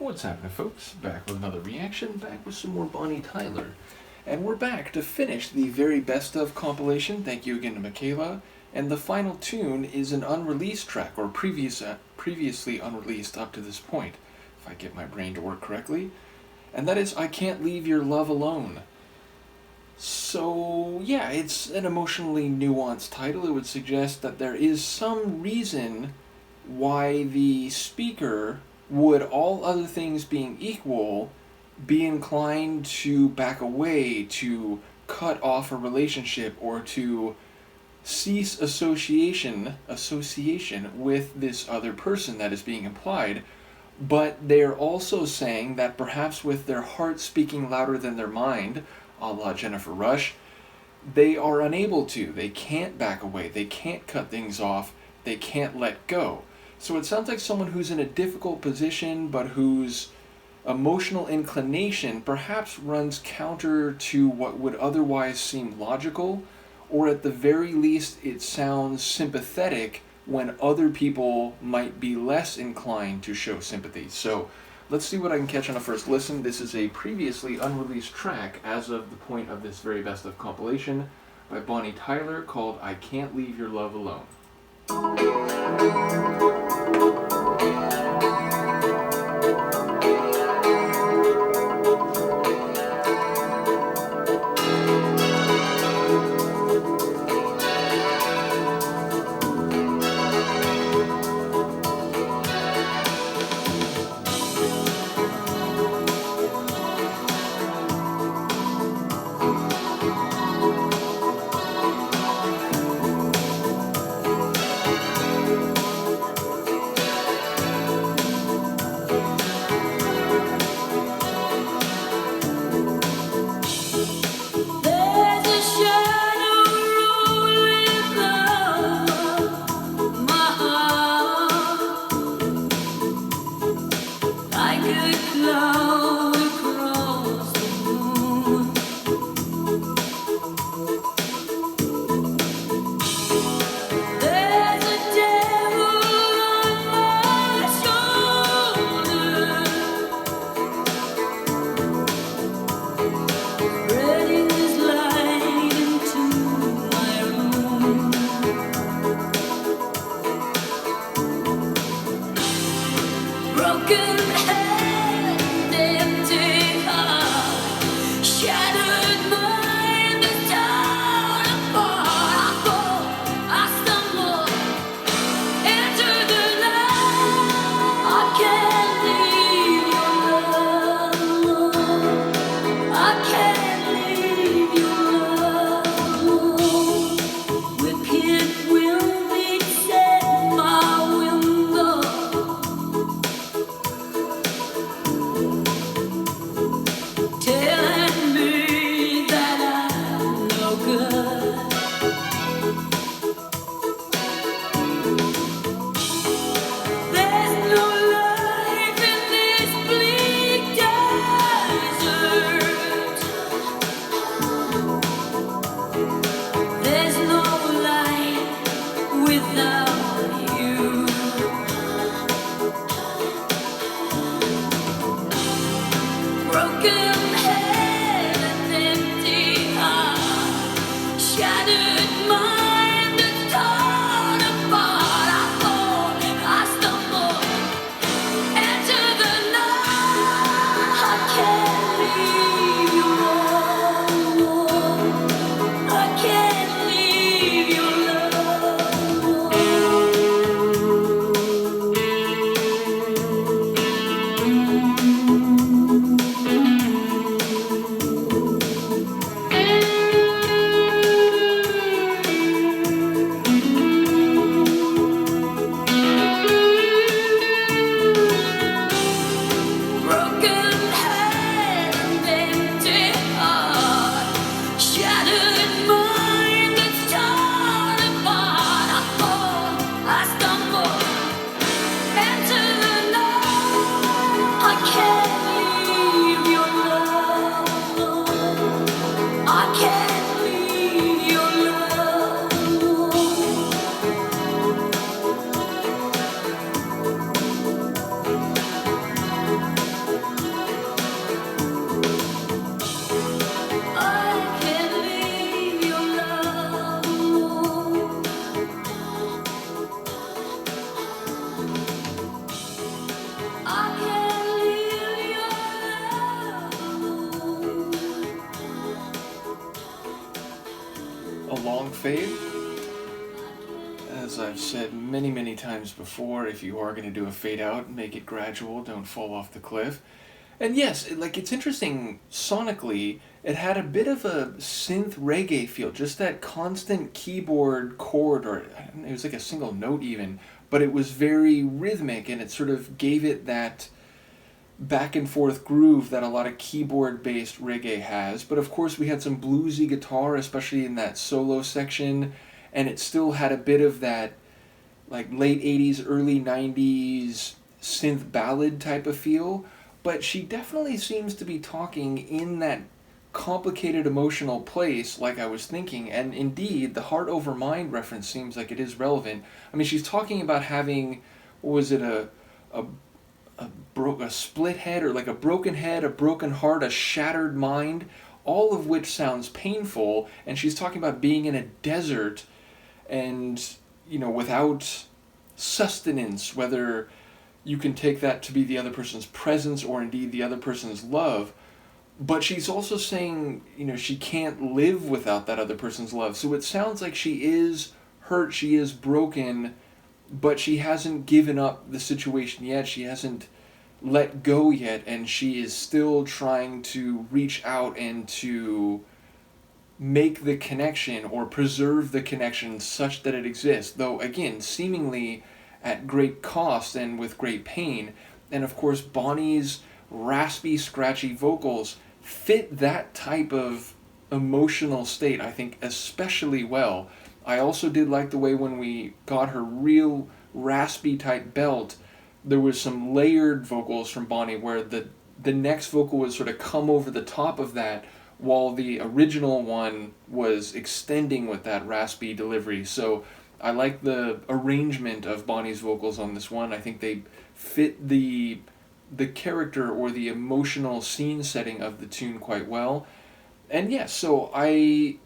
What's happening, folks? Back with another reaction, back with some more Bonnie Tyler. And we're back to finish the very best of compilation. Thank you again to Michaela. And the final tune is an unreleased track, or previously unreleased up to this point, if I get my brain to work correctly. And that is I Can't Leave Your Love Alone. So, yeah, it's an emotionally nuanced title. It would suggest that there is some reason why the speaker would, all other things being equal, be inclined to back away, to cut off a relationship, or to cease association with this other person that is being implied. But they're also saying that perhaps with their heart speaking louder than their mind, a la Jennifer Rush, they are unable to. They can't back away. They can't cut things off. They can't let go. So it sounds like someone who's in a difficult position, but whose emotional inclination perhaps runs counter to what would otherwise seem logical, or at the very least it sounds sympathetic when other people might be less inclined to show sympathy. So let's see what I can catch on a first listen. This is a previously unreleased track as of the point of this very best of compilation by Bonnie Tyler called I Can't Leave Your Love Alone. fade. As I've said many times before, if you are going to do a fade out, make it gradual, don't fall off the cliff. And yes, it's interesting sonically, it had a bit of a synth reggae feel, just that constant keyboard chord, or I don't know, it was like a single note even, but it was very rhythmic and it sort of gave it that back and forth groove that a lot of keyboard based reggae has. But of course we had some bluesy guitar, especially in that solo section, and it still had a bit of that like late 80s, early 90s synth ballad type of feel. But she definitely seems to be talking in that complicated emotional place like I was thinking, and indeed the heart over mind reference seems like it is relevant. I mean, she's talking about having, what was it, a split head, or like a broken head, a broken heart, a shattered mind, all of which sounds painful, and she's talking about being in a desert and, without sustenance, whether you can take that to be the other person's presence or indeed the other person's love. But she's also saying, she can't live without that other person's love. So it sounds like she is hurt, she is broken, but she hasn't given up the situation yet. She hasn't let go yet, and she is still trying to reach out and to make the connection or preserve the connection such that it exists, though again seemingly at great cost and with great pain. And of course Bonnie's raspy, scratchy vocals fit that type of emotional state, I think, especially well. I also did like the way when we got her real raspy type belt, there was some layered vocals from Bonnie where the next vocal would sort of come over the top of that, while the original one was extending with that raspy delivery. So I like the arrangement of Bonnie's vocals on this one. I think they fit the character or the emotional scene setting of the tune quite well. And yes, so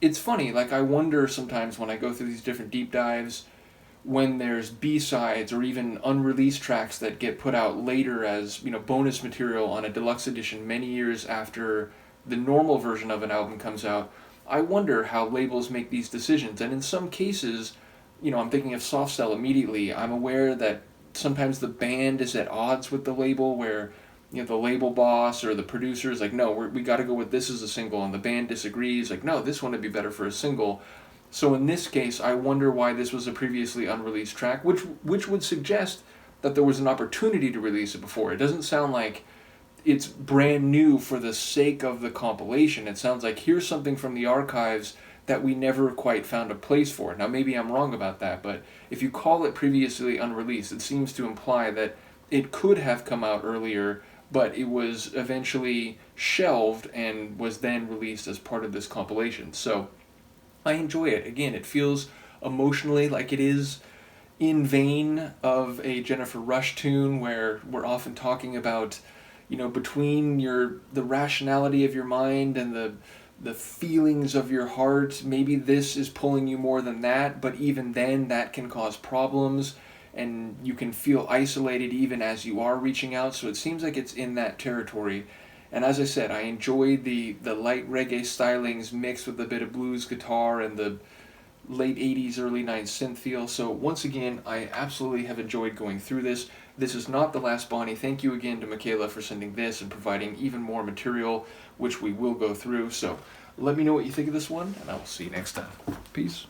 it's funny, like I wonder sometimes when I go through these different deep dives, when there's B-sides or even unreleased tracks that get put out later as, bonus material on a deluxe edition many years after the normal version of an album comes out, I wonder how labels make these decisions. And in some cases, I'm thinking of Soft Cell immediately. I'm aware that sometimes the band is at odds with the label, where the label boss or the producer is like, no, we got to go with this as a single, and the band disagrees, like, no, this one would be better for a single. So in this case, I wonder why this was a previously unreleased track, which would suggest that there was an opportunity to release it before. It doesn't sound like it's brand new for the sake of the compilation. It sounds like here's something from the archives that we never quite found a place for. Now maybe I'm wrong about that, but if you call it previously unreleased, it seems to imply that it could have come out earlier, but it was eventually shelved and was then released as part of this compilation. So I enjoy it. Again, it feels emotionally like it is in vein of a Jennifer Rush tune, where we're often talking about, between the rationality of your mind and the feelings of your heart, maybe this is pulling you more than that, but even then that can cause problems, and you can feel isolated even as you are reaching out. So it seems like it's in that territory. And as I said, I enjoyed the light reggae stylings mixed with a bit of blues guitar and the late 80s, early 90s synth feel. So once again, I absolutely have enjoyed going through this. This is not the last Bonnie. Thank you again to Michaela for sending this and providing even more material, which we will go through. So let me know what you think of this one, and I will see you next time. Peace.